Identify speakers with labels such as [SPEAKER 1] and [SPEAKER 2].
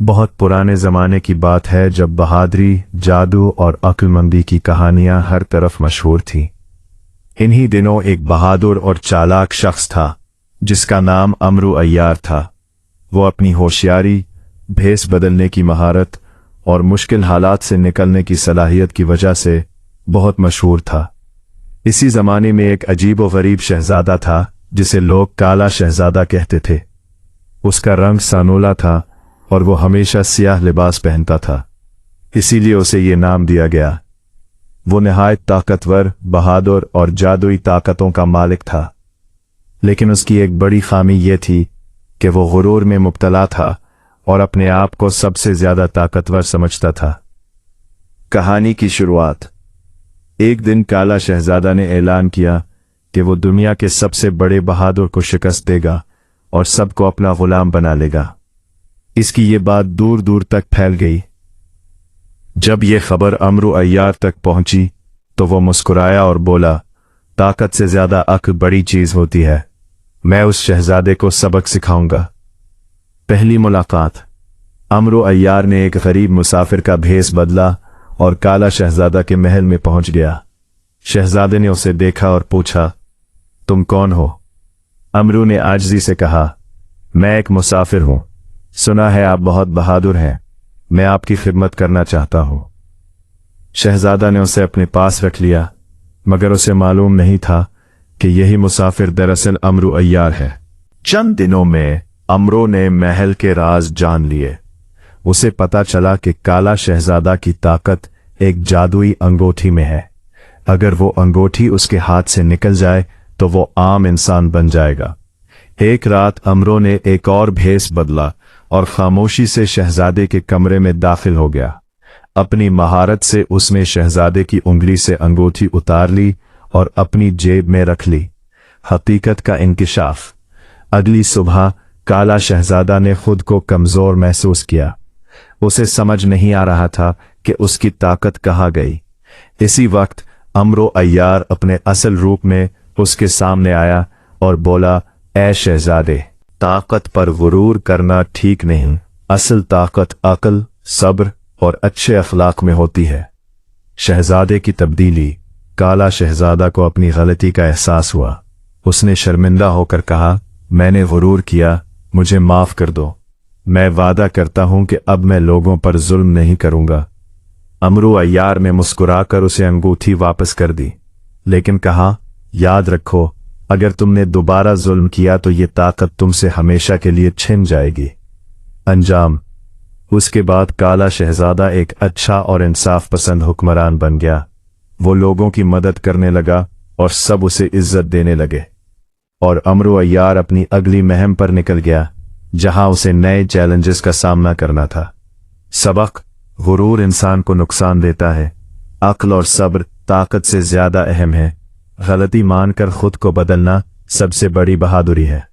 [SPEAKER 1] बहुत पुराने ज़माने की बात है जब बहादुरी, जादू और अक्लमंदी की कहानियां हर तरफ मशहूर थीं। इन्हीं दिनों एक बहादुर और चालाक शख्स था जिसका नाम अमरू अय्यार था। वो अपनी होशियारी, भेस बदलने की महारत और मुश्किल हालात से निकलने की सलाहियत की वजह से बहुत मशहूर था। इसी ज़माने में एक अजीब व गरीब शहजादा था जिसे लोग काला शहजादा कहते थे। उसका रंग सानोला था और वो हमेशा सियाह लिबास पहनता था, इसीलिए उसे ये नाम दिया गया। वो निहायत ताकतवर, बहादुर और जादुई ताकतों का मालिक था, लेकिन उसकी एक बड़ी खामी ये थी कि वो गुरूर में मुब्तला था और अपने आप को सबसे ज्यादा ताकतवर समझता था। कहानी की शुरुआत। एक दिन काला शहजादा ने ऐलान किया कि वो दुनिया के सबसे बड़े बहादुर को शिकस्त देगा और सबको अपना गुलाम बना लेगा। इसकी ये बात दूर दूर तक फैल गई। जब ये खबर अमरू अय्यार तक पहुंची तो वो मुस्कुराया और बोला, ताकत से ज्यादा अक्ल बड़ी चीज होती है। मैं उस शहजादे को सबक सिखाऊंगा। पहली मुलाकात। अमरू अय्यार ने एक गरीब मुसाफिर का भेस बदला और काला शहजादा के महल में पहुंच गया। शहजादे ने उसे देखा और पूछा, तुम कौन हो? अमरू ने आजिज़ी से कहा, मैं एक मुसाफिर हूं। सुना है आप बहुत बहादुर हैं। मैं आपकी खिदमत करना चाहता हूं। शहजादा ने उसे अपने पास रख लिया, मगर उसे मालूम नहीं था कि यही मुसाफिर दरअसल अमरू अय्यार है। चंद दिनों में अमरू ने महल के राज जान लिए। उसे पता चला कि काला शहजादा की ताकत एक जादुई अंगूठी में है। अगर वो अंगूठी उसके हाथ से निकल जाए तो वो आम इंसान बन जाएगा। एक रात अमरू ने एक और भेस बदला और खामोशी से शहजादे के कमरे में दाखिल हो गया। अपनी महारत से उसने शहजादे की उंगली से अंगूठी उतार ली और अपनी जेब में रख ली। हकीकत का इंकिशाफ। अगली सुबह काला शहजादा ने खुद को कमजोर महसूस किया। उसे समझ नहीं आ रहा था कि उसकी ताकत कहाँ गई। इसी वक्त अमरू अय्यार अपने असल रूप में उसके सामने आया और बोला, ऐ शहजादे, ताकत पर गुरूर करना ठीक नहीं। असल ताकत अक्ल, सब्र और अच्छे अखलाक में होती है। शहजादे की तब्दीली। काला शहजादा को अपनी गलती का एहसास हुआ। उसने शर्मिंदा होकर कहा, मैंने गुरूर किया, मुझे माफ कर दो। मैं वादा करता हूं कि अब मैं लोगों पर जुल्म नहीं करूंगा। अमरू अय्यार ने मुस्कुराकर उसे अंगूठी वापस कर दी, लेकिन कहा, याद रखो, अगर तुमने दोबारा जुल्म किया तो ये ताकत तुमसे हमेशा के लिए छिन जाएगी। अंजाम। उसके बाद काला शहजादा एक अच्छा और इंसाफ पसंद हुक्मरान बन गया। वो लोगों की मदद करने लगा और सब उसे इज्जत देने लगे। और अमरू अय्यार अपनी अगली मुहिम पर निकल गया, जहां उसे नए चैलेंजेस का सामना करना था। सबक। गुरूर इंसान को नुकसान देता है। अक्ल और सब्र ताकत से ज्यादा अहम है। गलती मानकर खुद को बदलना सबसे बड़ी बहादुरी है।